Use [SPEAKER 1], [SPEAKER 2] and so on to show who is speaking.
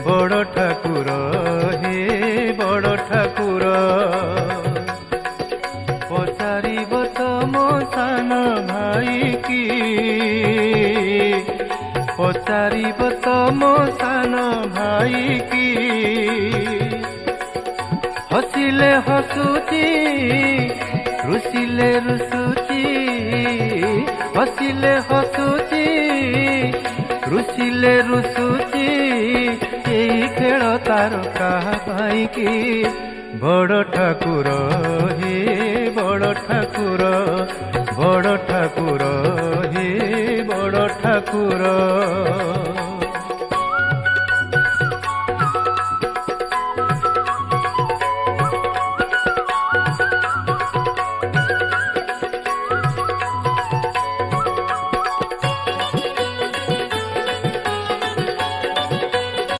[SPEAKER 1] बड़ ठाकुर हे बड़ ठाकुर पचारिब तमो सान भाई की पचारिब तमो सान भाई की हसिले हसुची रुसिले रुसुची हसिले हसुची रुसिले रुसुची एई खेल तार काई की बड़ ठाकुर हे बड़ ठाकुर बड़ ठाकुर हे बड़ ठाकुर।